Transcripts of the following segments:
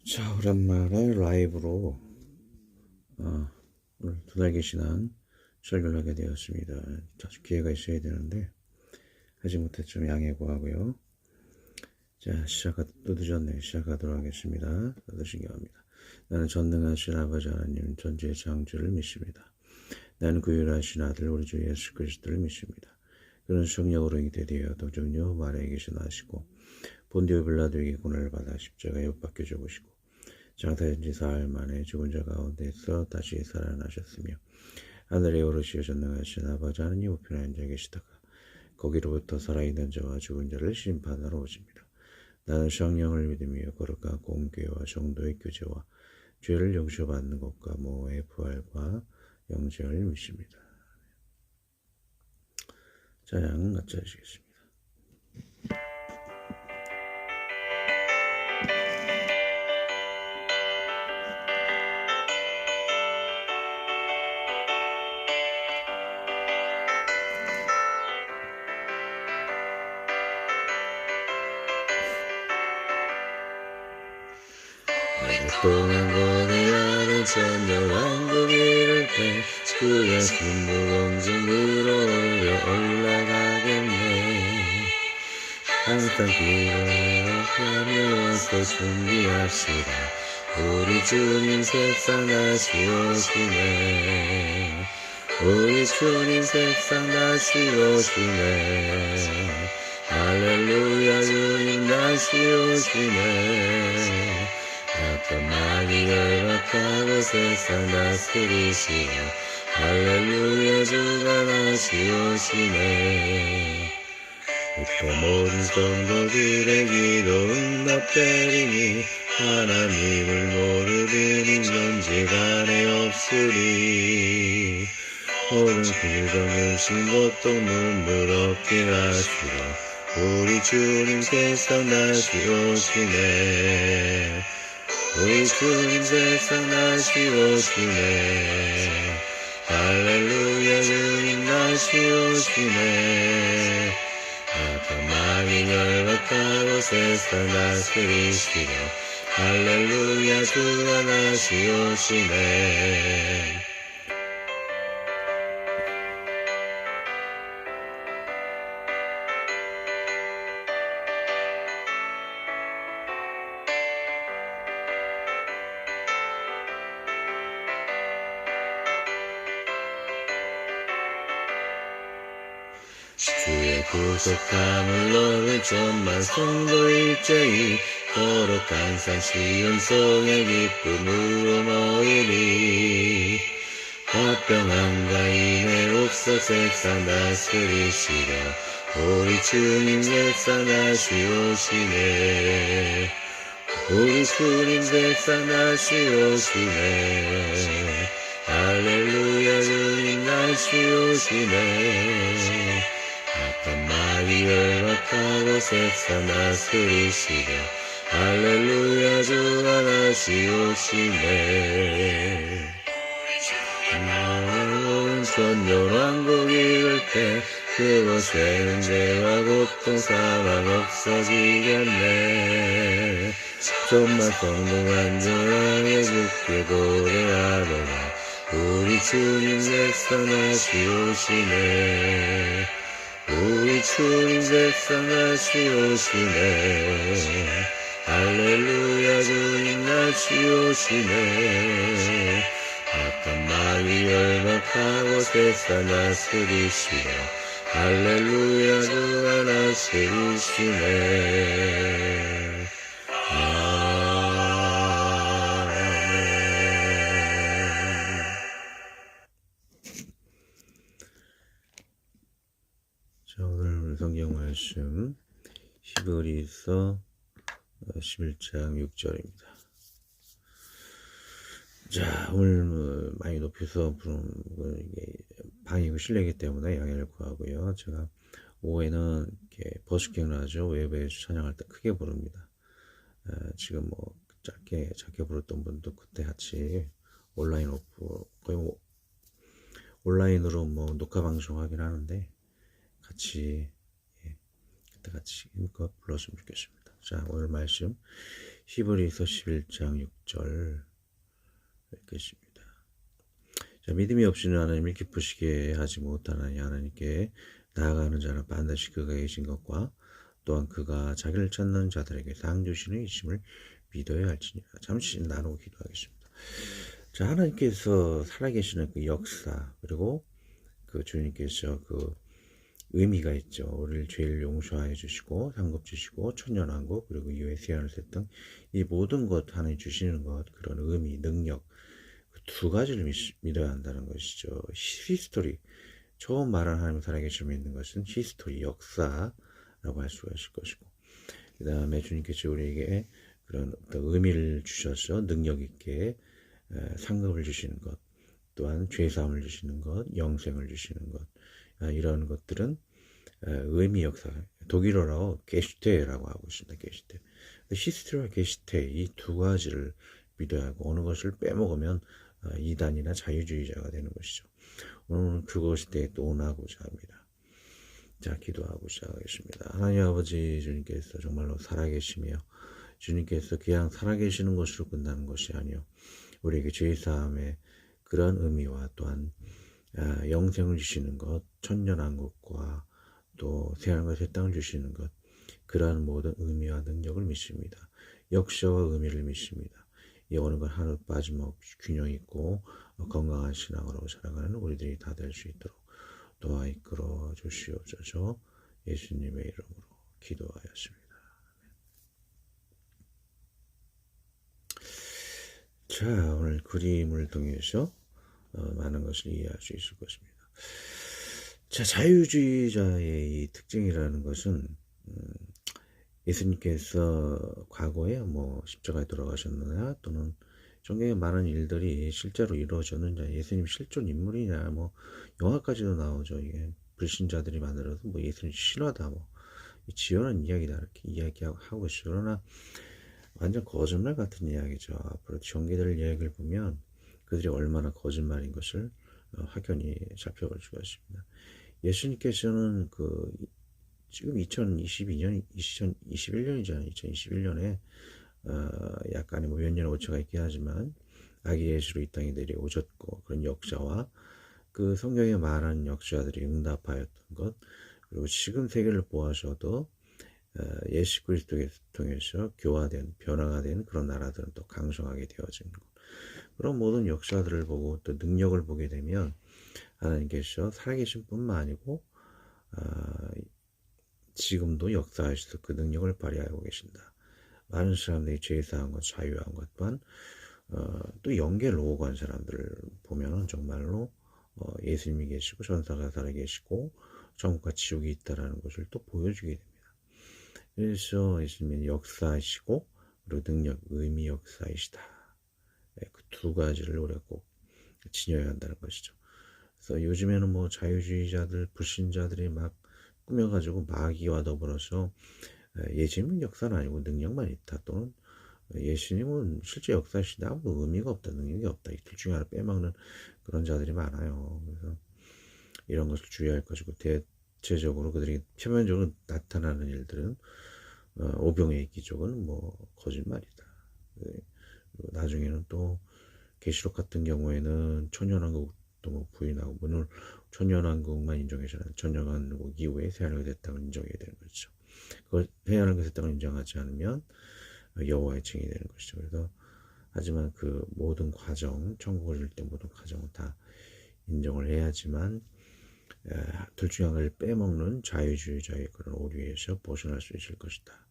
자, 오랜만에 라이브로 오늘 두 달기 신앙 설교를 하게 되었습니다. 자주 기회가 있어야 되는데 하지 못해 좀 양해 구하고요. 자, 또 늦었네요. 시작하도록 하겠습니다. 다들 신경합니다. 나는 전능하신 아버지 하나님 전지의 창조를 믿습니다. 나는 그 유일하신 아들 우리 주 예수 그리스도를 믿습니다. 그는 성령으로 잉태되어 동정녀 마리아에게서 나시고 본디오 빌라도에게 고난을 받아 십자가에 못 박혀 죽으시고 장사된 지 사흘 만에 죽은 자 가운데서 다시 살아나셨으며 하늘에 오르시어 전능하신 아버지 하나님 우편에 앉아 계시다가 거기로부터 살아있는 자와 죽은 자를 심판하러 오십니다. 나는 성령을 믿으며 거룩한 공교회와 성도의 교제와 죄를 용서받는 것과 모의 부활과 영생을 믿습니다. 찬양 같이 하시겠습니다. 오랫동안 고뇌하는 천년왕국 이룰 때 그의 신부공중으로 올라가겠네. 항상 기도하면서 준비합시다. 우리 주님 세상 다시 오시네. 우리 주님 세상 다시 오시네. 할렐루야 주님 다시 오시네. 아까 많이 열악하고 세상 다스리시오. 할렐루야 주가 다시 오시네. 또 모든 성도들의 기도 응답되리니 하나님을 모르는 존재간에 없으리. 오른 길동으신 고통 눈물 없게 하시고 우리 주님 세상 다시 오시네. 우리 주님 세상 다시 오시네. 할렐루야 주님 다시 오시네. 아까 많이 열악하고 세상 다스리시고 할렐루야 주가 다시 오시네. 주의 구속함을 너를 전만 성도 일제히 거룩한 산 시온성의 기쁨으로 모이리. 화평함과 인내 옵서 세상 다스리시려 우리 주님 세상 다시 오시네. 우리 주님 세상 다시 오시네. 할렐루야 주님 다시 오시네. 아까 많이 열악하고 세상 다스리시려 할렐루야 주가 다시 오시네. 오른손 열왕국 이룰 때 그곳에는 죄와 고통 사망 없어지겠네. 정말 성도 간절하게 죽게 고대하노라. 우리 주님 세상 다시 오시네. 우리 주님 세상 다시 오시네. 할렐루야 주님 다시 오시네. 아까 많이 열악하고 세상 다스리시려 할렐루야 주가 다스리시네. 자, 오늘 성경 말씀 히브리서 11장 6절입니다. 자, 오늘 많이 높여서 부르는 방이고 실내이기 때문에 양해를 구하고요. 제가 오후에는 이렇게 버스킹을 하죠. 웹에서 찬양할 때 크게 부릅니다. 지금 뭐 짧게 부르던 분도 그때 같이 온라인 거의 뭐 온라인으로 뭐 녹화 방송하긴 하는데 같이 그때 같이 힘껏 불렀으면 좋겠습니다. 자, 오늘 말씀 히브리서 11장 6절 읽겠습니다. 자, 믿음이 없이는 하나님을 기쁘시게 하지 못하나니 하나님께 나아가는 자는 반드시 그가 계신 것과 또한 그가 자기를 찾는 자들에게 상 주시는 이심을 믿어야 할지니라. 잠시 나누고 기도하겠습니다. 자, 하나님께서 살아계시는 그 역사, 그리고 그 주님께서 그 의미가 있죠. 우리를 죄를 용서해 주시고 상급 주시고 천년왕국, 그리고 이후에 세안을 했던 이 모든 것 하나님 주시는 것, 그런 의미, 능력, 그 두 가지를 믿어야 한다는 것이죠. 히스토리, 처음 말한 하나님 살아계심을 믿는 것은 히스토리, 역사라고 할 수가 있을 것이고, 그 다음에 주님께서 우리에게 그런 어떤 의미를 주셔서 능력 있게 상급을 주시는 것, 또한 죄사함을 주시는 것, 영생을 주시는 것, 이런 것들은 의미 역사, 독일어로 게슈테라고 하고 있습니다. 게슈테. 히스토리와 게슈테, 이 두 가지를 믿어야 하고, 어느 것을 빼먹으면 이단이나 자유주의자가 되는 것이죠. 오늘은 그것에 대해 논하고자 합니다. 자, 기도하고 시작하겠습니다. 하나님 아버지, 주님께서 정말로 살아계시며 주님께서 그냥 살아계시는 것으로 끝나는 것이 아니요, 우리에게 죄사함의 그런 의미와 또한 영생을 주시는 것, 천년왕국과 또 새하늘과 새 땅을 주시는 것, 그러한 모든 의미와 능력을 믿습니다. 역사와 의미를 믿습니다. 이 어느 것 하나 빠짐없이 균형 있고 건강한 신앙으로 살아가는 우리들이 다 될 수 있도록 도와 이끌어 주시옵소서. 예수님의 이름으로 기도하였습니다. 자, 오늘 그림을 통해서 많은 것을 이해할 수 있을 것입니다. 자, 자유주의자의 이 특징이라는 것은 예수님께서 과거에 뭐 십자가에 돌아가셨느냐, 또는 종교의 많은 일들이 실제로 이루어졌느냐, 예수님 실존 인물이냐, 뭐 영화까지도 나오죠. 이게 불신자들이 만들어서 뭐 예수님 신화다, 뭐 지어낸 이야기다, 이렇게 이야기하고 있어요. 그러나 완전 거짓말 같은 이야기죠. 앞으로 전개될 이야기를 보면 그들이 얼마나 거짓말인 것을 확연히 살펴볼 수가 있습니다. 예수님께서는 그 지금 2021년이잖아요. 2021년에 약간의 뭐 몇 년의 오차가 있긴 하지만 아기 예수로 이 땅에 내려오셨고, 그런 역사와 그 성경에 말하는 역사들이 응답하였던 것, 그리고 지금 세계를 보아서도 예수 그리스도를 통해서 교화된, 변화가 된 그런 나라들은 또 강성하게 되어지는 것, 그런 모든 역사들을 보고 또 능력을 보게 되면 하나님께서 살아계신 뿐만 아니고 지금도 역사하셔서 그 능력을 발휘하고 계신다. 많은 사람들이 죄사한 것, 자유한 것, 또한 또 영계를 오고 간 사람들을 보면은 정말로 예수님이 계시고 전사가 살아계시고 천국과 지옥이 있다라는 것을 또 보여주게 됩니다. 그래서 예수님은 역사이시고 그리고 능력, 의미 역사이시다. 그 두 가지를 우리가 꼭 지녀야 한다는 것이죠. 그래서 요즘에는 뭐 자유주의자들, 불신자들이 막 꾸며가지고 마귀와 더불어서 예수님은 역사는 아니고 능력만 있다, 또는 예수님은 실제 역사시다, 아무 의미가 없다, 능력이 없다, 이 둘 중에 하나 빼먹는 그런 자들이 많아요. 그래서 이런 것을 주의할 것이고, 대체적으로 그들이 표면적으로 나타나는 일들은 오병의 기적은 뭐 거짓말이다. 나중에는 또 계시록 같은 경우에는 천년왕국도 뭐 부인하고, 물론 천년왕국만 인정해서는 천년왕국 이후에 새하늘과 새 땅을 인정해야 되는 거죠. 그걸 새하늘과 새 땅을 인정하지 않으면 여호와의 증이 되는 것이죠. 그래서 하지만 그 모든 과정, 천국을 줄 때 모든 과정은 다 인정을 해야지만 둘 중에 하나를 빼먹는 자유주의자의 그런 오류에서 벗어날 수 있을 것이다.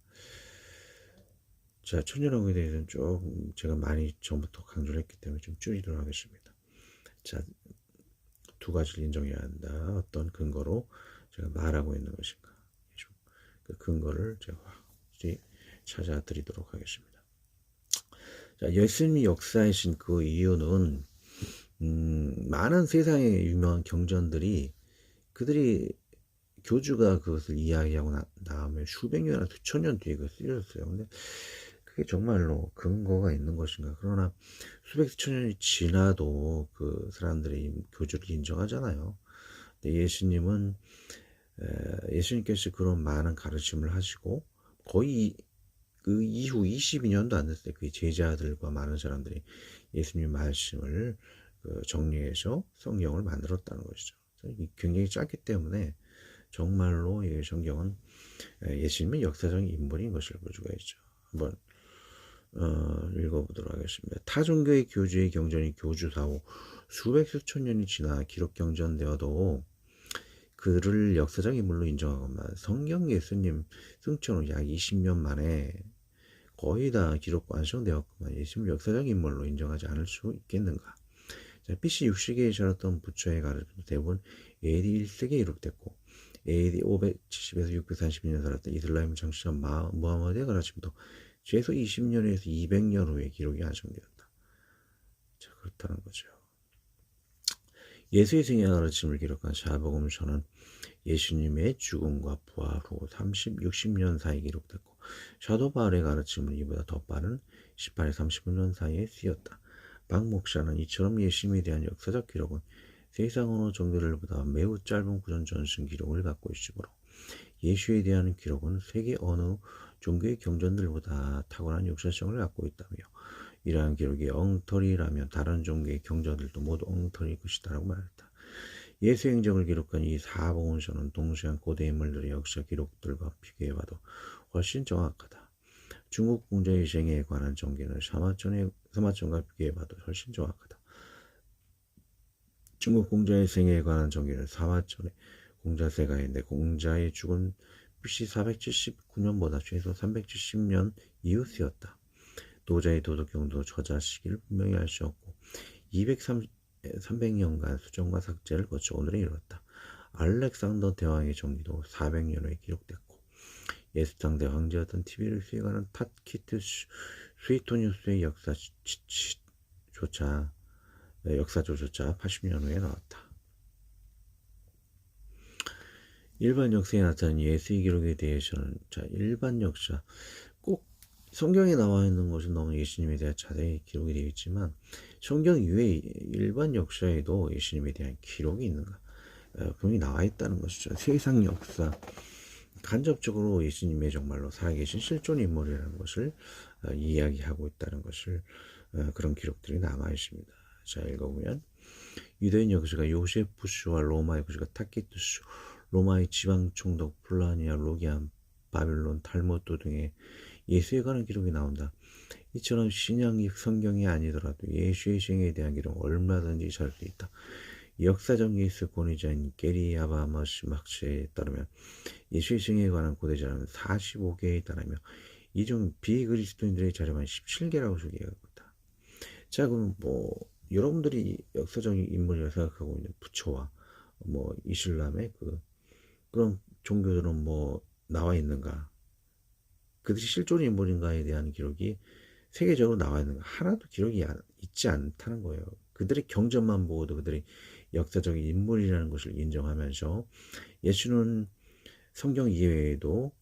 자, 천년왕국에 대해서는 조금 제가 많이 전부터 강조를 했기 때문에 좀 줄이도록 하겠습니다. 자, 두 가지를 인정해야 한다. 어떤 근거로 제가 말하고 있는 것인가, 그 근거를 제가 확실히 찾아드리도록 하겠습니다. 자, 예수님이 역사이신 그 이유는 많은 세상의 유명한 경전들이 그들이 교주가 그것을 이야기하고 다음에 수백 년이나 수천 년 뒤에 그걸 쓰여졌어요. 근데 그게 정말로 근거가 있는 것인가? 그러나 수백 수천 년이 지나도 그 사람들이 교주를 인정하잖아요. 근데 예수님께서 그런 많은 가르침을 하시고 거의 그 이후 22년도 안 됐을 때 그 제자들과 많은 사람들이 예수님 말씀을 정리해서 성경을 만들었다는 것이죠. 굉장히 짧기 때문에 정말로 이 성경은 예수님의 역사적인 인물인 것을 볼 수가 있죠. 한번 읽어보도록 하겠습니다. 타 종교의 교주의 경전이 교주사후 수백 수천 년이 지나 기록 경전되어도 그를 역사적 인물로 인정하건만 성경 예수님 승천 후 약 20년 만에 거의 다 기록 완성되었구만 예수님을 역사적 인물로 인정하지 않을 수 있겠는가. 자, BC 60세기에 살았던 부처의 가르침도 대부분 AD 1세기에 기록됐고 AD 570에서 632년 살았던 이슬람 창시자 무하마드의 가르침도 최소 20년에서 200년 후에 기록이 완성되었다. 자, 그렇다는 거죠. 예수의 생애 가르침을 기록한 사복음서는 예수님의 죽음과 부활 후 60년 사이 기록됐고 사도 바울의 가르침은 이보다 더 빠른 18에서 35년 사이에 쓰였다. 박 목사는 이처럼 예수님에 대한 역사적 기록은 세상 어느 종교들보다 매우 짧은 구전 전승 기록을 갖고 있으므로 예수에 대한 기록은 세계 어느 종교의 경전들보다 탁월한 역사성을 갖고 있다며 이러한 기록이 엉터리라면 다른 종교의 경전들도 모두 엉터리일 것이다 라고 말했다. 예수 행적을 기록한 이 사복음서는 동시한 고대 인물들의 역사 기록들과 비교해봐도 훨씬 정확하다. 중국 공자의 생애에 관한 정기는 사마천과 비교해봐도 훨씬 정확하다. 중국 공자의 생애에 관한 정기는 사마천의 공자세가인데 공자의 죽은 BC 479년보다 최소 370년 이후 쓰였다. 노자의 도덕경도 저자 시기를 분명히 알 수 없고 300년간 수정과 삭제를 거쳐 오늘에 이르렀다. 알렉산더 대왕의 정기도 400년 후에 기록됐고 예수상대 황제였던 티베리우스에 관한 타키트 스위토니우스의 역사조차 80년 후에 나왔다. 일반 역사에 나타난 예수의 기록에 대해서는 일반 역사 꼭 성경에 나와 있는 것은 너무 예수님에 대한 자세히 기록이 되어 있지만 성경 이외의 일반 역사에도 예수님에 대한 기록이 있는가 분명히 나와 있다는 것이죠. 세상 역사 간접적으로 예수님의 정말로 살아계신 실존 인물이라는 것을 이야기하고 있다는 것을 그런 기록들이 남아 있습니다. 자, 읽어보면 유대인 역사가 요세푸스와 로마의 역사가 타키투스, 로마의 지방 총독 플라니아, 로기안, 바빌론, 탈무드 등의 예수에 관한 기록이 나온다. 이처럼 신약이 성경이 아니더라도 예수의 생애에 대한 기록은 얼마든지 찾을 수 있다. 역사적 예수 권위자인 게리 아바마스 막스에 따르면 예수의 생애에 관한 고대 자료는 45개에 달하며 이 중 비그리스도인들의 자료만 17개라고 소개하고 있다. 자, 그럼 여러분들이 역사적인 인물이라고 생각하고 있는 부처와 이슬람의 그런 종교들은 나와 있는가? 그들이 실존 인물인가에 대한 기록이 세계적으로 나와 있는가? 하나도 기록이 있지 않다는 거예요. 그들의 경전만 보고도 그들이 역사적인 인물이라는 것을 인정하면서 예수는 성경 이외에도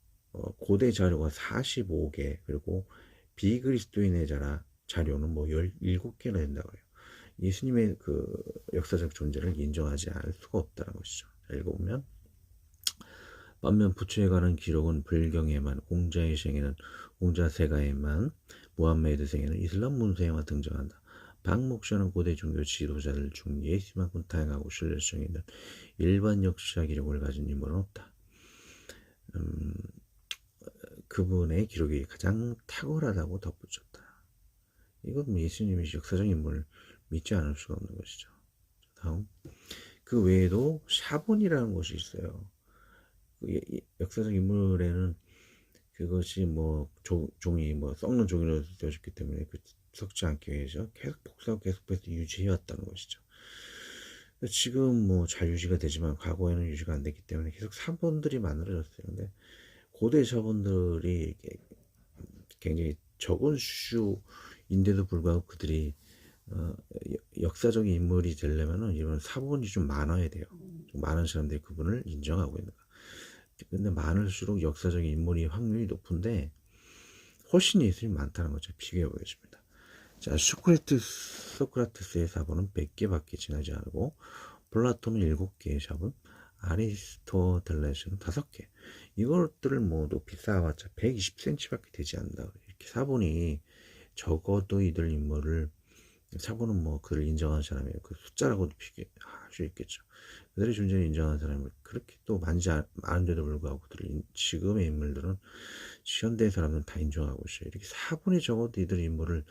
고대 자료가 45개 그리고 비그리스도인의 자료는 17개나 된다고 해요. 예수님의 그 역사적 존재를 인정하지 않을 수가 없다는 것이죠. 자, 읽어보면 반면 부처에 관한 기록은 불경에만, 공자의 생에는 공자세가에만, 무함메드 생에는 이슬람 문서에만 등장한다. 박 목사는 고대 종교 지도자들 중 예수만큼 다양하고 신뢰성 있는 일반 역사 기록을 가진 인물은 없다. 그분의 기록이 가장 탁월하다고 덧붙였다. 이건 예수님의 역사적 인물을 믿지 않을 수가 없는 것이죠. 다음, 그 외에도 사본이라는 것이 있어요. 역사적 인물에는 그것이 종이 썩는 종이로 되어졌기 때문에 썩지 않기 위해서 계속 복사하고 계속해서 유지해왔다는 것이죠. 지금 잘 유지가 되지만 과거에는 유지가 안 됐기 때문에 계속 사본들이 만들어졌어요. 근데 고대 사본들이 굉장히 적은 수인데도 불구하고 그들이 역사적인 인물이 되려면은 이런 사본이 좀 많아야 돼요. 좀 많은 사람들이 그분을 인정하고 있는 거. 근데 많을수록 역사적인 인물이 확률이 높은데 훨씬 예술이 많다는 거죠. 비교해 보겠습니다. 자, 소크라테스의 사본은 100개밖에 지나지 않고 플라톤은 7개의 사본, 아리스토텔레스는 5개. 이것들을 뭐 높이 쌓아봤자 120cm밖에 되지 않는다. 이렇게 사본이 적어도 이들 인물을 사본은 뭐 그를 인정하는 사람이에요. 그 숫자라고도 할 수 있겠죠. 그들의 존재를 인정하는 사람을 그렇게 또 많지 않은데도 불구하고 그들을 지금의 인물들은 현대의 사람들은 다 인정하고 있어요. 이렇게 사본이 적어도 이들 인물을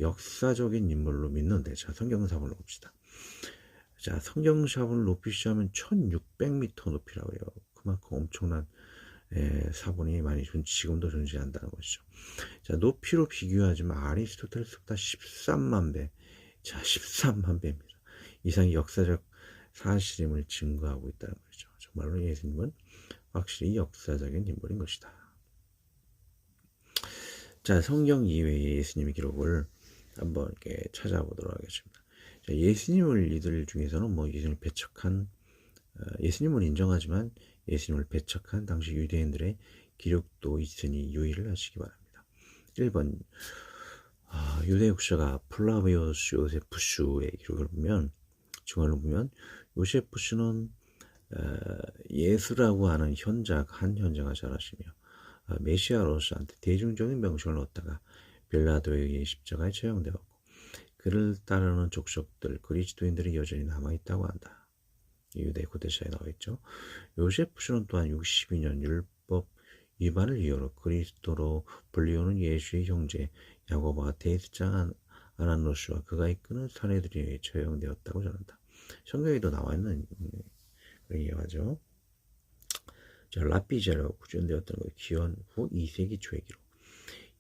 역사적인 인물로 믿는데, 자, 성경사본을 봅시다. 자, 성경사본을 높이 시하면 1600m 높이라고 해요. 그만큼 엄청난 사본이 많이 지금도 존재한다는 것이죠. 자, 높이로 비교하지만 아리스토텔레스보다 13만 배, 자, 13만 배입니다. 이상의 역사적 사실임을 증거하고 있다는 것이죠. 정말로 예수님은 확실히 역사적인 인물인 것이다. 자, 성경 이외의 예수님의 기록을 한번 이렇게 찾아보도록 하겠습니다. 자, 예수님을 이들 중에서는 뭐 예수님을 배척한, 예수님을 인정하지만 예수님을 배척한 당시 유대인들의 기록도 있으니 유의를 하시기 바랍니다. 1번, 유대 역사가 플라비오스 요세푸스의 기록을 보면, 증언을 보면 요세푸스는 예수라고 하는 한 현자가 자라시며 메시아로서한테 대중적인 명칭을 얻다가 빌라도에 의해 십자가에 처형되었고, 그를 따르는 족속들 그리스도인들이 여전히 남아있다고 한다. 유대 고대사에 나와있죠. 요세푸스는 또한 62년 율법 위반을 이유로 그리스도로 불리우는 예수의 형제 야고보와 대제사장 아나노스와 그가 이끄는 사내들에 의해 처형되었다고 전한다. 성경에도 나와있는 그런 이야기죠. 라피제로 구현되었던 것, 기원 후 2세기 초의 기록.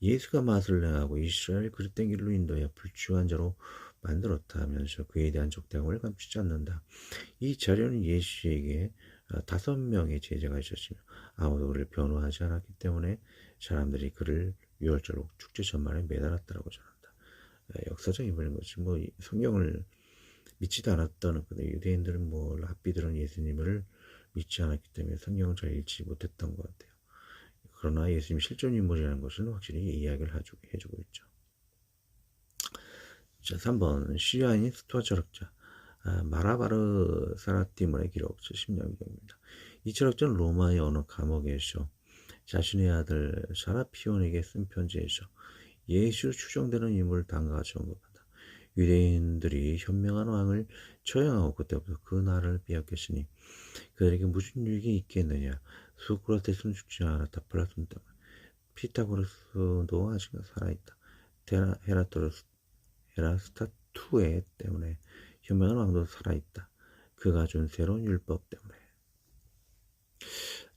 예수가 맛을 내하고 이스라엘 그릇된 길로 인도해 불주한 자로 만들었다 하면서 그에 대한 적대감을 감추지 않는다. 이 자료는 예수에게 5명의 제자가 있었으며 아무도 그를 변호하지 않았기 때문에 사람들이 그를 6월절 축제 전말에 매달았다고 전한다. 역사적 인물인 것이 뭐 성경을 믿지도 않았던 유대인들은 뭐 랍비들은 예수님을 믿지 않았기 때문에 성경을 잘 읽지 못했던 것 같아요. 그러나 예수님이 실존 인물이라는 것을 확실히 이야기를 해주고 있죠. 자, 3번 시리아인 스토아 철학자 마라바르 사라티문의 기록 70년경입니다. 이 철학자는 로마의 어느 감옥에서 자신의 아들 사라피온에게 쓴 편지에서 예수로 추정되는 인물을 단가같이 언급한다. 유대인들이 현명한 왕을 처형하고 그때부터 그 날을 빼앗겼으니 그들에게 무슨 유익이 있겠느냐. 소크라테스는 죽지 않았다. 플라톤 때문에. 피타고라스도 아직 살아있다. 헤라스타투에 때문에. 현명한 왕도 살아있다. 그가 준 새로운 율법 때문에.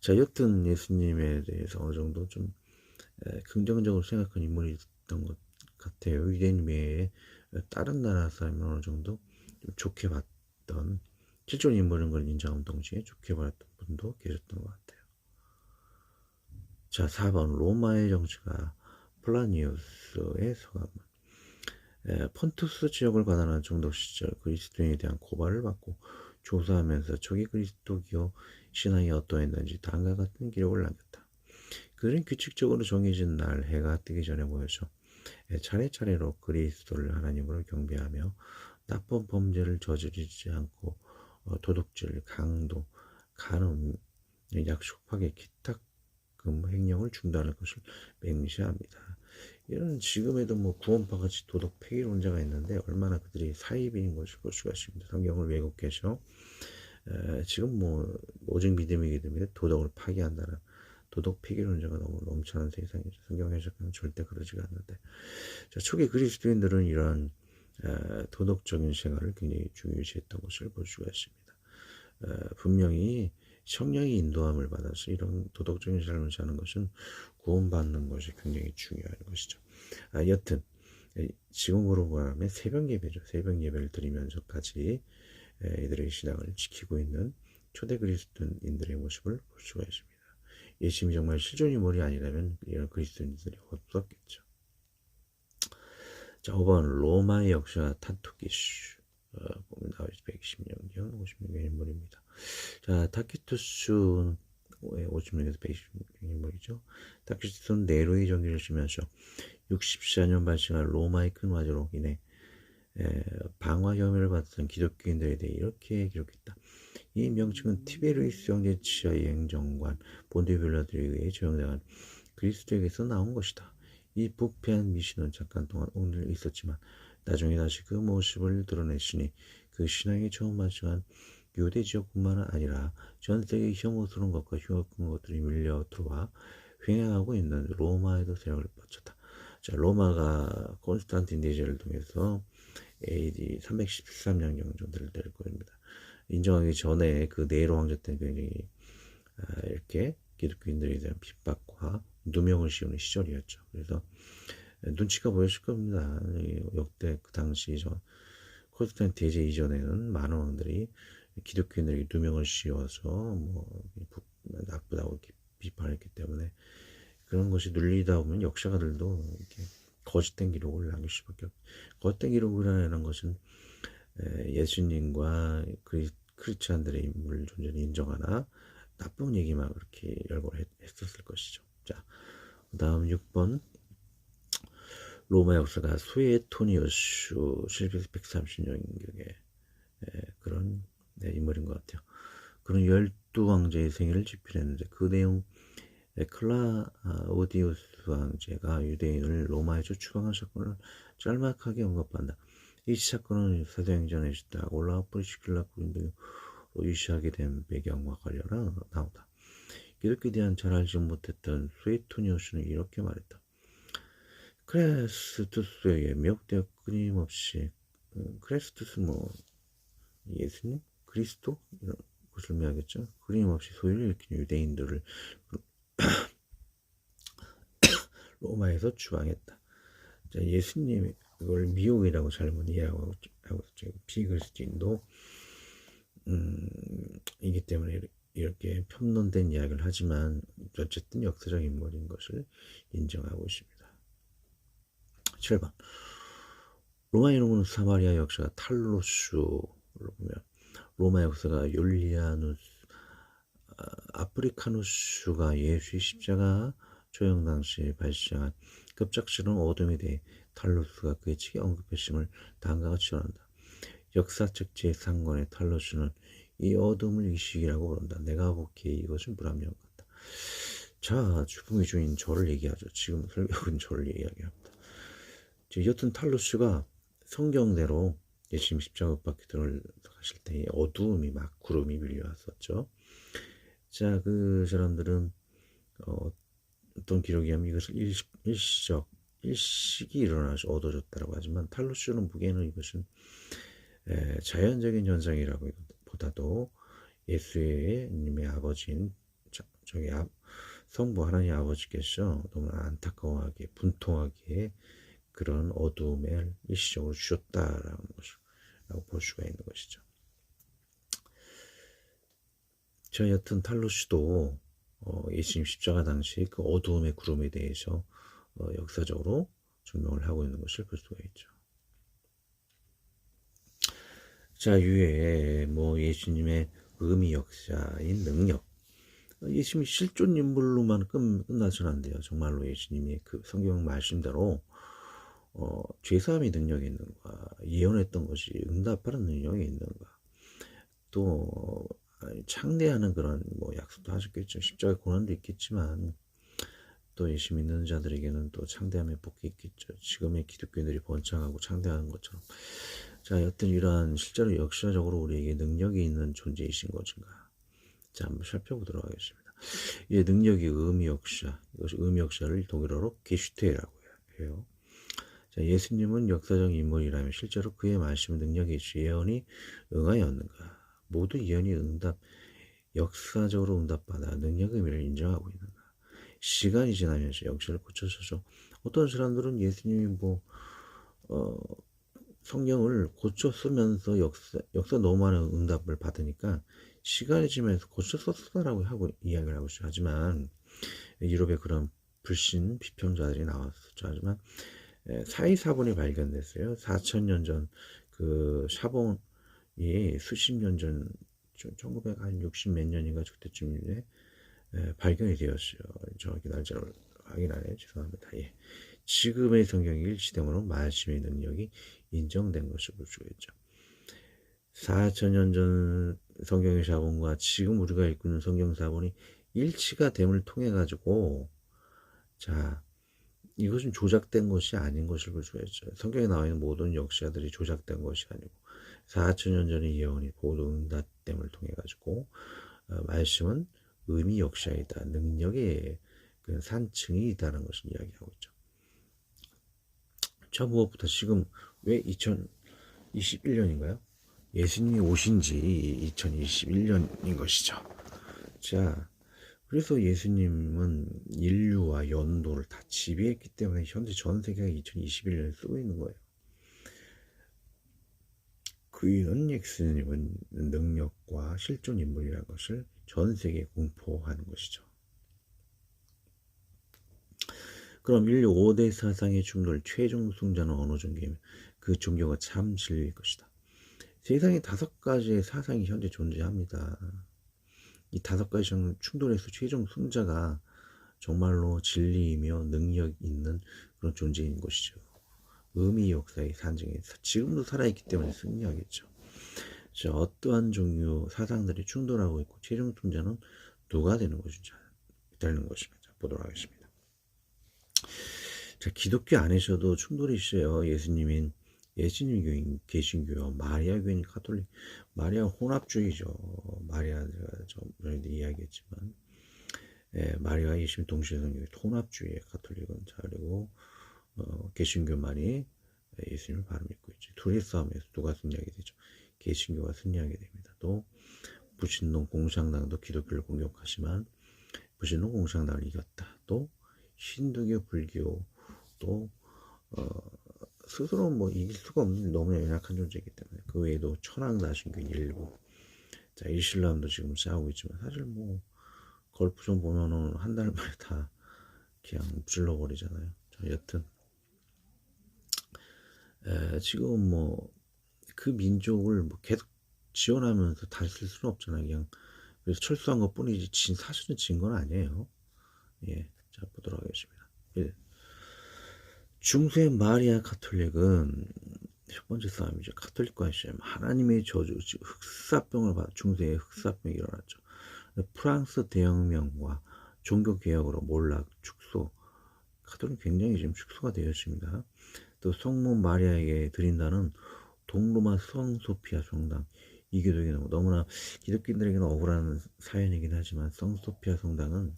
자, 여튼 예수님에 대해서 어느 정도 좀 긍정적으로 생각한 인물이 있던 것 같아요. 유대인 외에 다른 나라 사람이 어느 정도 좀 좋게 봤던, 실존 인물인 걸 인정한 동시에 좋게 봤던 분도 계셨던 것 같아요. 자, 4번 로마의 정치가 플라니우스의 서가문. 폰투스 지역을 관할한 정독 시절 그리스도인에 대한 고발을 받고 조사하면서 초기 그리스도교 신앙이 어떠했는지 다음과 같은 기록을 남겼다. 그들은 규칙적으로 정해진 날 해가 뜨기 전에 모여서 차례차례로 그리스도를 하나님으로 경배하며 나쁜 범죄를 저지르지 않고 도둑질, 강도, 간음, 약속 파괴, 기탁금 행령을 중단할 것을 맹세합니다. 이런 지금에도 뭐 구원파 같이 도덕 폐기론자가 있는데 얼마나 그들이 사이비인 것을 볼 수가 있습니다. 성경을 왜곡해서 지금 뭐 오직 믿음이기 때문에 도덕을 파괴한다는 도덕 폐기론자가 너무 넘쳐난 세상이죠. 성경 해석하면 절대 그러지가 않는데, 자, 초기 그리스도인들은 이러한 도덕적인 생활을 굉장히 중요시했던 것을 볼 수가 있습니다. 분명히 성령의 인도함을 받아서 이런 도덕적인 삶을 사는 것은 구원받는 것이 굉장히 중요한 것이죠. 여튼 지금으로 말하면 새벽 예배죠. 새벽 예배를 드리면서까지 이들의 신앙을 지키고 있는 초대 그리스도인들의 모습을 볼 수가 있습니다. 예수님이 정말 실존 인물이 아니라면 이런 그리스도인들이 없었겠죠. 자, 5번 로마의 역사 타투키스. 보면 나와있죠. 120년경, 50년경 인물입니다. 자, 타키투스는 50년에서 120년 인물이죠. 타키투스는 네로의 정기를 쓰면서 64년 발생한 로마의 큰 화재로 인해 방화 혐의를 받았던 기독교인들에 대해 이렇게 기록했다. 이 명칭은 티베리우스 형제 치하의 행정관 본디빌라들에 의해 조용당한 그리스도에게서 나온 것이다. 이 부패한 미신은 잠깐 동안 옥내려 있었지만 나중에 다시 그 모습을 드러내시니 그 신앙이 처음 발생한 유대 지역뿐만 아니라 전 세계 혐오스러운 것과 흉악한 것들이 밀려 들어와 횡행하고 있는 로마에도 세력을 뻗쳤다. 자, 로마가 콘스탄틴 대제를 통해서 AD 313년 정도 될 겁니다. 인정하기 전에 그 네로 황제 때는 굉장히 이렇게 기독교인들에 대한 핍박과 누명을 씌우는 시절이었죠. 그래서 눈치가 보였을 겁니다. 역대 그 당시 콘스탄틴 대제 이전에는 많은 왕들이 기독교인들에게 누명을 씌워서 뭐 나쁘다고 이렇게 비판했기 때문에 그런 것이 눌리다 보면 역사가들도 이렇게 거짓된 기록을 남길 수밖에 없고, 거짓된 기록이라는 것은 예수님과 크리스찬들의 인물 존재를 인정하나 나쁜 얘기만 그렇게 열거를 했었을 것이죠. 자, 그 다음 6번. 로마 역사가 수에토니우스 730년경에 그런 인물인 것 같아요. 그런 12황제의 생애를 집필했는데 그 내용 클라우디우스 황제가 유대인을 로마에서 추방한 사건을 짤막하게 언급한다. 이 사건은 사도행전에 있다 올라와 프리스킬라 군등으로 유시하게 된 배경과 관련한 나온다. 기독교에 대한 잘 알지 못했던 수에토니우스는 이렇게 말했다. 크레스투스에 미혹되어 끊임없이 크레스투스 뭐 예수님? 그리스도? 이런 것을 의미하겠죠. 끊임없이 소유를 일으킨 유대인들을 로마에서 추방했다. 자, 예수님이 그걸 미혹이라고 잘못 이해하고 비그리스도인도 이기 때문에 이렇게 편론된 이야기를 하지만 어쨌든 역사적 인물인 것을 인정하고 있습니다. 7번. 로마 이름은 사마리아 역사가 탈로스로 보면 로마 역사가 율리아누스 아프리카누스가 예수의 십자가 조형 당시 발생한 급작스러운 어둠에 대해 탈로스가 그의 책에 언급했음을 다음과 같이 전한다. 역사적 제3권의 탈로스는 이 어둠을 이 시기라고 부른다. 내가 보기에 이것은 불합리한 것 같다. 자, 죽음의 주인 저를 얘기하죠. 지금 설교는 저를 이야기합니다. 여튼 탈로스가 성경대로 예수님 십자가 못 박혀 들어가실 때 어두움이 막 구름이 밀려왔었죠. 자, 그 사람들은 어떤 기록이 하면 이것을 일식이 일어나서 어두워졌다고 하지만 탈로스는 보기에는 이것은 자연적인 현상이라고 보다도 예수님의 아버지인 성부 하나님 아버지께서 너무나 안타까워하게 분통하게 그런 어두움을 일시적으로 주셨다라는 것이라고 볼 수가 있는 것이죠. 저 여튼 탈로스도 예수님 십자가 당시 그 어두움의 구름에 대해서 역사적으로 증명을 하고 있는 것을 볼 수가 있죠. 자, 이외에 예수님의 의미 역사인 능력, 예수님이 실존 인물로만 끝나서는 안 돼요. 정말로 예수님이 그 성경 말씀대로 죄사함의 능력이 있는가, 예언했던 것이 응답하는 능력이 있는가, 또 창대하는 그런 약속도 하셨겠죠. 십자가 고난도 있겠지만 또 예수 믿는 자들에게는 또 창대함의 복이 있겠죠. 지금의 기독교인들이 번창하고 창대하는 것처럼. 자, 여튼 이러한 실제로 역사적으로 우리에게 능력이 있는 존재이신 것인가. 자, 한번 살펴보도록 하겠습니다. 이 능력이 의미 역사, 이것이 의미 역사를 독일어로 게슈테라고 해요. 자, 예수님은 역사적 인물이라면 실제로 그의 말씀 능력이 예언이 응하였는가? 모두 예언이 역사적으로 응답받아 능력의 의미를 인정하고 있는가? 시간이 지나면서 역사를 고쳐서서 어떤 사람들은 예수님이 성경을 고쳐 쓰면서 역사 너무 많은 응답을 받으니까 시간이 지나면서 고쳐 썼다라고 하고 이야기를 하고 있어요. 하지만 유럽에 그런 불신 비평자들이 나왔었죠. 하지만 사이사본이 발견됐어요. 4,000년 전 그 샤본이 수십 년 전 1960 몇 년인가 그때쯤에 발견이 되었어요. 정확히 날짜를 확인 안 해요. 죄송합니다. 예. 지금의 성경이 일시됨으로 말씀의 능력이 인정된 것을 볼 수가 있죠. 4,000년 전 성경의 자본과 지금 우리가 읽고 있는 성경 자본이 일치가 됨을 통해 가지고 자 이것은 조작된 것이 아닌 것을 볼 수가 있죠. 성경에 나와 있는 모든 역사들이 조작된 것이 아니고 4,000년 전의 예언이 모두 응답됨을 통해 가지고 말씀은 의미 역사이다. 능력의 그 산증이 있다는 것을 이야기하고 있죠. 저 무엇보다 지금 왜 2021년인가요? 예수님이 오신 지 2021년인 것이죠. 자, 그래서 예수님은 인류와 연도를 다 지배했기 때문에 현재 전 세계가 2021년을 쓰고 있는 거예요. 그이는 예수님은 능력과 실존 인물이라는 것을 전 세계에 공포하는 것이죠. 그럼 인류 5대 사상의 충돌 최종 승자는 어느 종교이며 그 종교가 참 진리일 것이다. 세상에 5가지의 사상이 현재 존재합니다. 이 5가지 충돌에서 최종 승자가 정말로 진리이며 능력 있는 그런 존재인 것이죠. 의미 역사의 산증에 지금도 살아있기 때문에 승리하겠죠. 자, 어떠한 종류 사상들이 충돌하고 있고 최종 승자는 누가 되는 것인지 보도록 하겠습니다. 자, 기독교 안에서도 충돌이 있어요. 예수님 교인, 개신교와 마리아 교인, 가톨릭, 마리아 혼합주의죠. 마리아 전에도 이야기했지만, 마리아와 예수님 동시에 성경의 혼합주의, 가톨릭은 자 그리고 개신교만이 예수님을 바로 믿고 있죠. 둘의 싸움에서 누가 승리하게 되죠? 개신교가 승리하게 됩니다. 또 부신동 공산당도 기독교를 공격하지만 부신동 공산당을 이겼다. 또 힌두교, 불교 또 스스로 뭐 이길 수가 없는 너무 연약한 존재이기 때문에 그 외에도 천황다신교 일부 자 이슬람도 지금 싸우고 있지만 사실 뭐 걸프전 보면은 한 달 만에 다 그냥 찔러버리잖아요. 자, 여튼 지금 뭐 그 민족을 뭐 계속 지원하면서 다쓸 수는 없잖아요. 그냥 그래서 철수한 것 뿐이지 사실은 진 건 아니에요. 예, 자 보도록 하겠습니다. 예. 중세 마리아 가톨릭은 첫 번째 싸움이죠. 가톨릭과 시험 하나님의 저주, 흑사병을 받아 중세에 흑사병이 일어났죠. 프랑스 대혁명과 종교개혁으로 몰락, 축소, 가톨릭 굉장히 지금 축소가 되어 있습니다. 또 성모 마리아에게 드린다는 동로마 성소피아 성당, 이 교도에는 너무나 기독교인들에게는 억울한 사연이긴 하지만 성소피아 성당은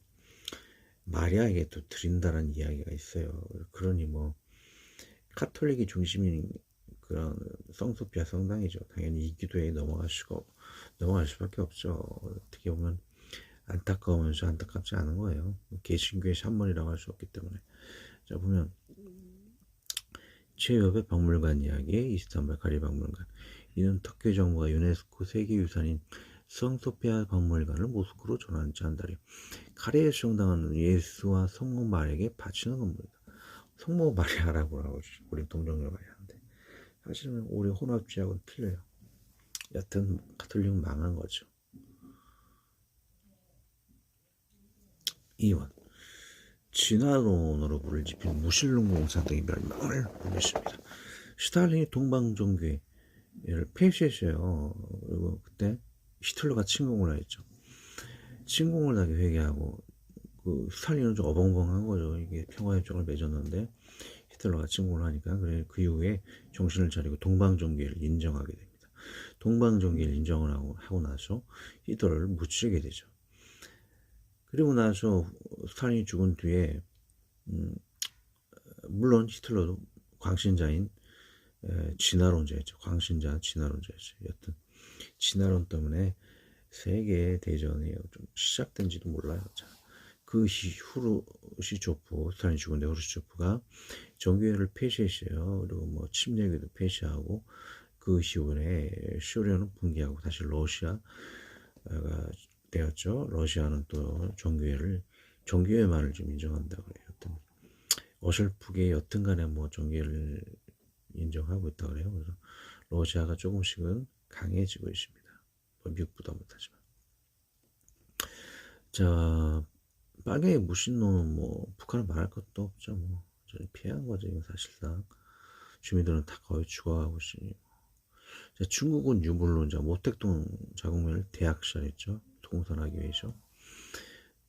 마리아에게 또 드린다는 이야기가 있어요. 그러니 뭐 카톨릭이 중심인 그런 성소피아 성당이죠. 당연히 이 기도에 넘어갈 수밖에 없죠. 어떻게 보면 안타까우면서 안타깝지 않은 거예요. 개신교의 산물이라고 할 수 없기 때문에. 자 보면 최협의 박물관 이야기, 이스탄불 가리 박물관. 이는 터키 정부가 유네스코 세계유산인 성소피아 박물관을 모스크로 전환 지한다리. 가리의 성당은 예수와 성모 마리아에게 바치는 건물이다. 성모 마리아라고 하고 우리 동정녀 마리아인데 사실은 우리 혼합주의하고는 틀려요. 여튼 가톨릭은 망한 거죠. 2번 진화론으로 불을 지핀 무신론 공산당의 멸망을 알렸습니다. 스탈린이 동방종교회를 폐쇄했어요. 그리고 그때 히틀러가 침공을 했죠. 침공을 하게 회개하고 그 스탈린은 좀 어벙벙한 거죠. 이게 평화협정을 맺었는데 히틀러가 침공을 하니까 그래 그 이후에 정신을 차리고 동방종교회를 인정하게 됩니다. 동방종교회를 인정을 하고 나서 히틀러를 무찌르게 되죠. 그리고 나서 스탈린이 죽은 뒤에 물론 히틀러도 광신자인 진화론자였죠. 광신자 진화론자였죠. 여튼 진화론 때문에 세계 대전이 좀 시작된지도 몰라요. 자, 그 후로 스탈린 죽은 뒤 후르시초프가 정교회를 폐쇄했어요. 그리고 뭐 침례교도 폐쇄하고 그 이후에 소련은 붕괴하고 다시 러시아가 되었죠. 러시아는 또 정교회만을 좀 인정한다고 그래요. 여튼 어설프게 여튼간에 뭐 정교회를 인정하고 있다고 그래요. 그래서 러시아가 조금씩은 강해지고 있습니다. 뭐 미국보다 못하지만. 자, 빨갱이 무신론은 뭐 북한은 말할 것도 없죠. 뭐 피한 거죠. 이거 사실상 주민들은 다 거의 죽어가고 있으니. 자, 중국은 유물론자 모택동 자국민을 대학살했죠. 통선하기 위해서.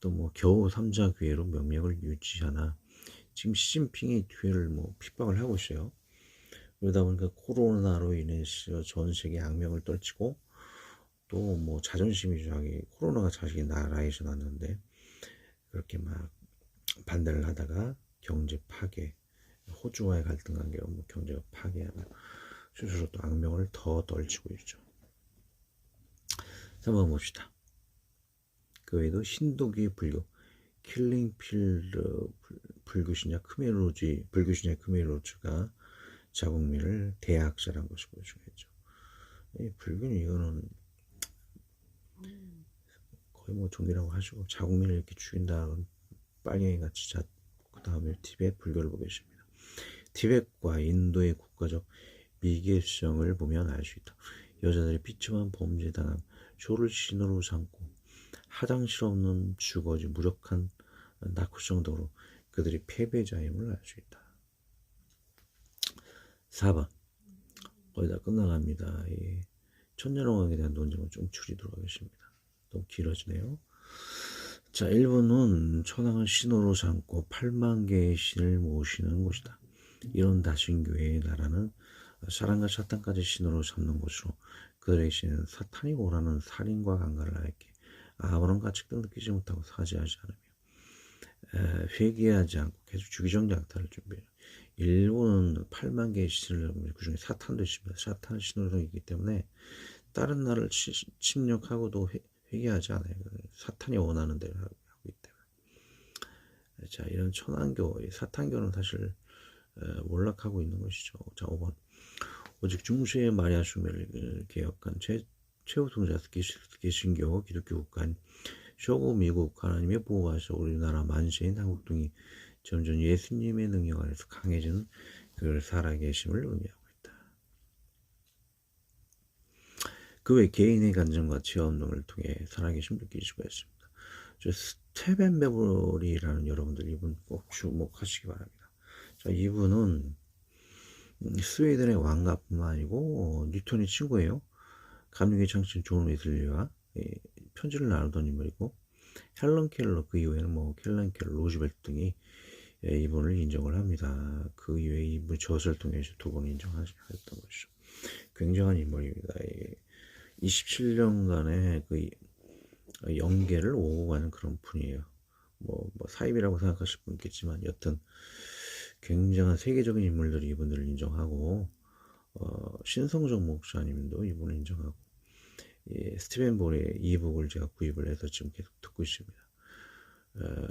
또 뭐 겨우 삼자교회로 명맥을 유지하나 지금 시진핑이 교회를 뭐 핍박을 하고 있어요. 그러다 보니까 코로나로 인해서 전 세계 악명을 떨치고 또 뭐 자존심이 자기 코로나가 자기 나라에서 났는데 그렇게 막 반대를 하다가 경제 파괴, 호주와의 갈등 관계로 뭐 경제가 파괴하며 스스로 또 악명을 더 떨치고 있죠. 자, 한번 봅시다. 그 외에도 힌두교의 불교, 킬링필드 불교신자 크메로즈가 자국민을 대학살한 것을 보여주겠죠. 이 불교는 이거는 거의 뭐 종이라고 하시고 자국민을 이렇게 죽인다는 빨갱이 같이 그 다음에 티베트 불교를 보겠습니다. 티베트과 인도의 국가적 미개성을 보면 알 수 있다. 여자들이 비참한 범죄당함, 쇼를 신호로 삼고 화장실 없는 주거지 무력한 낙후성 등으로 그들이 패배자임을 알 수 있다. 4번 거의 다 끝나갑니다. 이 천년왕국에 대한 논쟁은 좀 줄이도록 하겠습니다. 너무 길어지네요. 자, 1번은 천황을 신호로 삼고 8만 개의 신을 모시는 곳이다. 이런 다신교회의 나라는 사랑과 사탄까지 신호로 삼는 곳으로 그들의 신은 사탄이 오라는 살인과 강간을 하였기에 아무런 가책도 느끼지 못하고 사죄하지 않으며 회개하지 않고 계속 주기적 약탈을 준비해요. 일본은 8만 개의 신을 그 중에 사탄도 있습니다. 사탄 신호이기 때문에 다른 나라를 침략하고도 회개하지 않아요. 사탄이 원하는 대로 하고 있기 때문에. 자, 이런 천황교, 사탄교는 사실 몰락하고 있는 것이죠. 자, 5번. 오직 중세의 마리아 수메를 개혁한 최후 통자 개신교 기독교 국가인 쇼고 미국 하나님의 보호하셔 우리나라 만세인 한국 등이 점점 예수님의 능력 안에서 강해지는 그 살아계심을 의미하고 있다. 그 외 개인의 간증과 체험 등을 통해 살아계심을 느낄 수가 있습니다. 스테벤 베버리라는 여러분들 이분 꼭 주목하시기 바랍니다. 자, 이분은 스웨덴의 왕가뿐만 아니고 뉴턴의 친구예요. 감리교의 창신 존 웨슬리와 편지를 나누던 인물이고 헬런 켈러 그 이후에는 뭐 켈런 켈러 로즈벨트 등이 이분을 인정을 합니다. 그 이후에 이분 저서를 통해서 두 번 인정했던 것이죠. 굉장한 인물입니다. 27년간의 그 영계를 오고 가는 그런 분이에요. 뭐 사입이라고 생각하실 분 있겠지만 여튼 굉장한 세계적인 인물들이 이분들을 인정하고 신성적 목사님도 이분을 인정하고 스티븐 볼의 이북을 제가 구입을 해서 지금 계속 듣고 있습니다.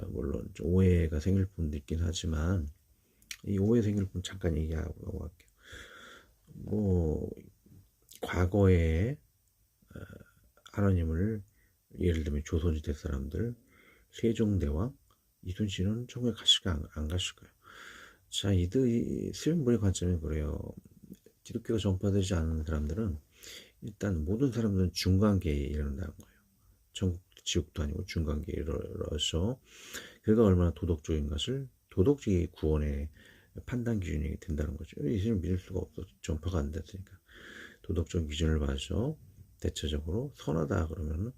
물론 좀 오해가 생길 분도 있긴 하지만 이 오해 생길 분 잠깐 얘기하고 할게요. 뭐 과거에 하나님을 예를 들면 조선시대 사람들 세종대왕 이순신은 천국에 갔을까 안 갔을까요? 자, 스티븐 볼의 관점이 그래요. 기독교가 전파되지 않은 사람들은 일단 모든 사람들은 중간계에 이른다는 거예요. 전국 지옥도 아니고 중간계에 이르러서 그가 얼마나 도덕적인 것을 도덕적인 구원의 판단 기준이 된다는 거죠. 예수님을 믿을 수가 없어. 전파가 안 됐으니까. 도덕적 기준을 봐서 대체적으로 선하다 그러면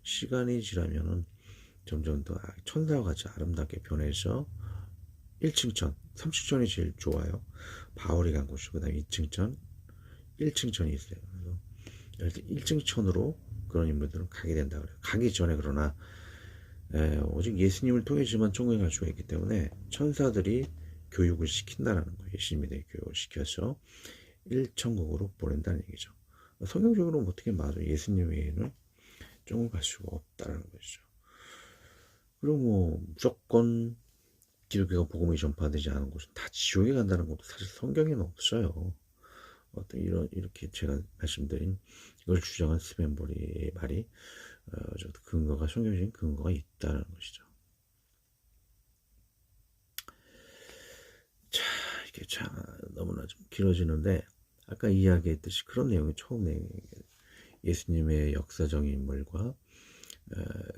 시간이 지나면은 점점 더 천사와 같이 아름답게 변해서 1층천, 3층천이 제일 좋아요. 바울이 간 곳이고 그 다음에 2층천, 1층천이 있어요. 그래서 1층천으로 그런 인물들은 가게 된다 그래요. 가기 전에 그러나 오직 예수님을 통해서만 천국에 갈 수가 있기 때문에 천사들이 교육을 시킨다는 거예요. 예수님에 대해 교육을 시켜서 1천국으로 보낸다는 얘기죠. 성경적으로 어떻게 맞아요. 예수님 외에는 천국 갈 수가 없다는 것이죠. 그리고 뭐 무조건 기독교가 복음이 전파되지 않은 곳은 다 지옥에 간다는 것도 사실 성경에는 없어요. 어떤 이렇게 제가 말씀드린 이걸 주장한 스티븐 볼의 말이 근거가 성경적인 근거가 있다는 것이죠. 자, 이게 참 너무나 좀 길어지는데 아까 이야기했듯이 그런 내용이 처음 내용이 예수님의 역사적인 인물과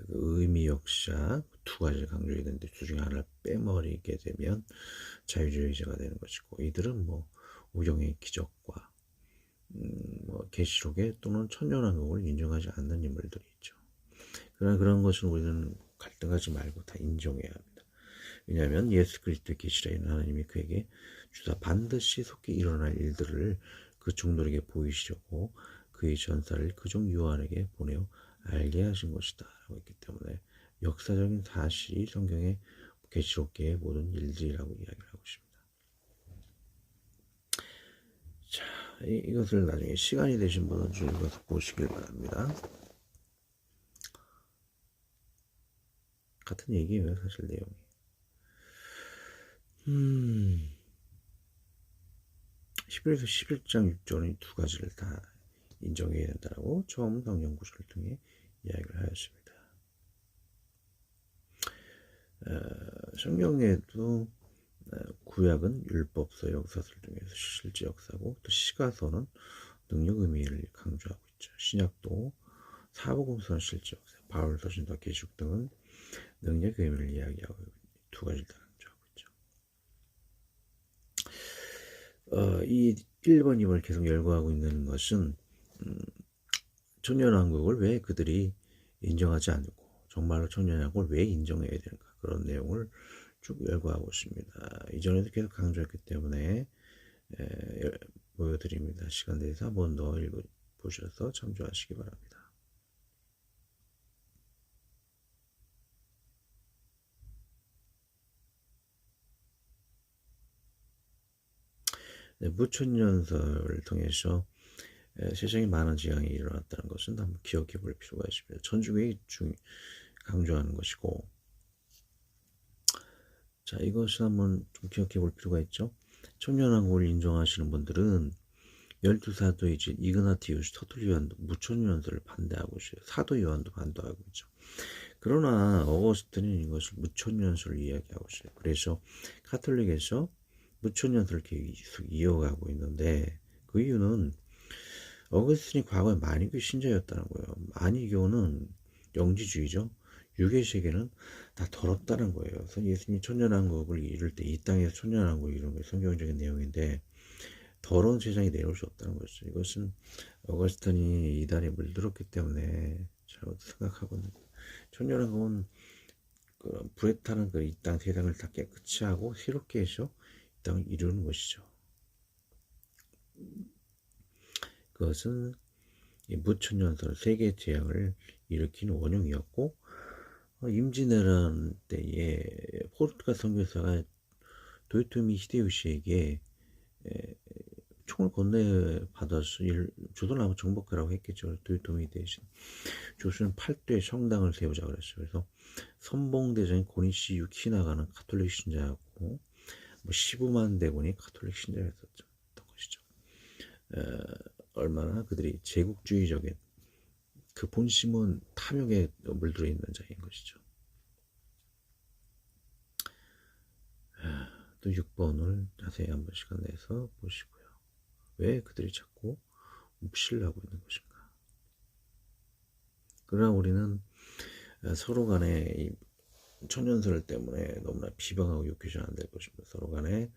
의미 역사 두 가지를 강조했는데 그 중에 하나를 빼버리게 되면 자유주의자가 되는 것이고 이들은 뭐 우경의 기적과 뭐 계시록에 또는 천년왕국을 인정하지 않는 인물들이 있죠. 그러나 그런 것은 우리는 갈등하지 말고 다 인정해야 합니다. 왜냐하면 예수 그리스도의 계시라 있는 하나님이 그에게 주사 반드시 속히 일어날 일들을 그 종들에게 보이시려고 그의 전사를 그종 요한에게 보내어 알게 하신 것이다 라고 했기 때문에 역사적인 사실이 성경의 계시록계의 모든 일들이라고 이야기를 하고 있습니다. 자, 이것을 나중에 시간이 되신 분은 좀 읽어서 보시길 바랍니다. 같은 얘기예요, 사실 내용이. 11에서 11장 6절은 두 가지를 다 인정해야 된다라고 처음 성경 구절을 통해 이야기를 하였습니다. 성경에도 구약은 율법서 역사서를 통해서 실제 역사고 또 시가서는 능력 의미를 강조하고 있죠. 신약도 사복음서는 실제 역사, 바울서 신서 계시록 등은 능력 의미를 이야기하고 두 가지를 다 강조하고 있죠. 이 1번, 2번을 계속 열거하고 있는 것은 천년왕국을 왜 그들이 인정하지 않고 정말로 천년왕국을 왜 인정해야 되는가 그런 내용을 쭉 열거하고 있습니다. 이전에도 계속 강조했기 때문에 보여드립니다. 시간 내서 한 번 더 읽어보셔서 참조하시기 바랍니다. 무천년설을 통해서 세상에 많은 재앙이 일어났다는 것은 한번 기억해 볼 필요가 있습니다. 천주교의 강조하는 것이고, 자, 이것을 한번 좀 기억해 볼 필요가 있죠. 천년왕국을 인정하시는 분들은 12사도의 질 이그나티우스 터툴리안도 무천년설을 반대하고 있어요. 사도 요한도 반대하고 있죠. 그러나 어거스틴은 이것을 무천년설을 이야기하고 있어요. 그래서 카톨릭에서 무천년설을 계속 이어가고 있는데 그 이유는 어거스틴이 과거에 만유교 신자였다는 거예요. 만유교는 영지주의죠. 육의 세계는 다 더럽다는 거예요. 그래서 예수님이 천년왕국을 이룰 때 이 땅에서 천년왕국을 이루는 게 성경적인 내용인데 더러운 세상이 내려올 수 없다는 것이죠. 이것은 어거스틴이 이단에 물들었기 때문에 잘못 생각하고 있는 거예요. 천년왕국은 그 불에 타는 그 이 땅 세상을 다 깨끗이 하고 새롭게 해서 이 땅을 이루는 것이죠. 그것은 무천년설 세계 재앙을 일으킨 원흉이었고 임진왜란 때에 포르투갈 선교사가 도요토미 히데요시에게 총을 건네받아서 조선왕국 정복하라고 했겠죠. 도요토미 대신 조선 8대 성당을 세우자 그랬어요. 그래서 선봉대장인 고니시 유키나가는 가톨릭 신자였고 15만 대군이 가톨릭 신자였었던 것이죠. 얼마나 그들이 제국주의적인 그 본심은 탐욕에 물들어 있는 자인 것이죠. 또 6번을 자세히 한번 시간 내서 보시고요. 왜 그들이 자꾸 묵시를 하고 있는 것인가? 그러나 우리는 서로 간에 이 천년설 때문에 너무나 비방하고 욕해서는 안 될 것입니다. 서로 간에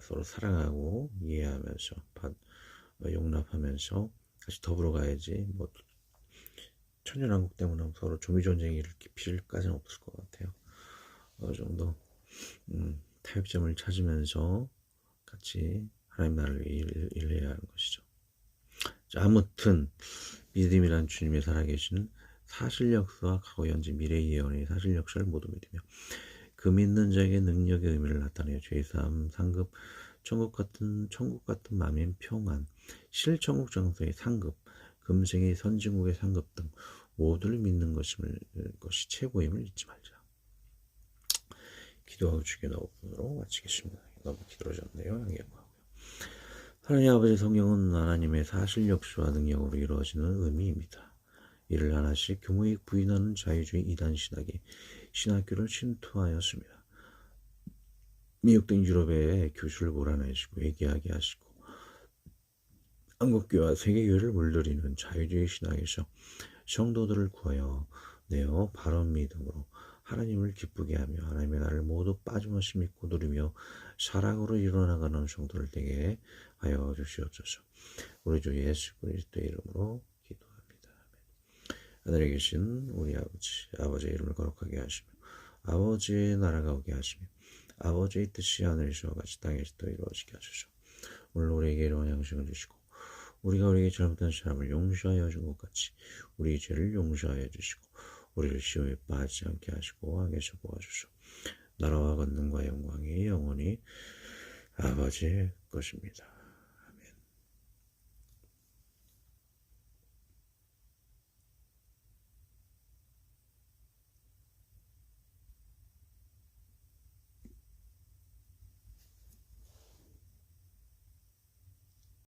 서로 사랑하고 이해하면서 용납하면서 같이 더불어 가야지 뭐 천년왕국 때문에 서로 종교전쟁이 일으킬 필요까지는 없을 것 같아요. 어느 정도 타협점을 찾으면서 같이 하나님 나라를 일해야 하는 것이죠. 자, 아무튼 믿음이란 주님의 살아계시는 사실역사와 과거 현재 미래 예언의 사실역사를 모두 믿으며 그 믿는 자에게 능력의 의미를 나타내어 죄사함 상급 천국 같은 만민 평안 실천국 정서의 상급 금생의 선진국의 상급 등 모두를 믿는 것이 최고임을 잊지 말자. 기도하고 주기도 오픈으로 마치겠습니다. 너무 길어졌네요. 양해하고요. 하나님 아버지 성경은 하나님의 사실 역사와 능력으로 이루어지는 의미입니다. 이를 하나씩 교무익 부인하는 자유주의 이단 신학이 신학교를 침투하였습니다. 미혹된 유럽의 교수를 몰아내시고 회개하게 하시고 한국교와 세계교회를 물들이는 자유주의 신학에서 성도들을 구하여 내어 바른 믿음으로 하나님을 기쁘게 하며 하나님의 나를 모두 빠짐없이 믿고 누리며 사랑으로 이루어나가는 성도를 되게 하여 주시옵소서. 우리 주 예수 그리스도의 이름으로 기도합니다. 하늘에 계신 우리 아버지의 이름을 거룩하게 하시며 아버지의 나라가 오게 하시며 아버지의 뜻이 하늘에서와 같이 땅에서 또 이루어지게 하소서. 오늘 우리에게 이러한 양식을 주시고 우리가 우리에게 잘못한 사람을 용서하여 준 것 같이 우리 죄를 용서하여 주시고 우리를 시험에 빠지지 않게 하시고 악에서 구하소서. 나라와 권능과 영광이 영원히 아버지의 것입니다.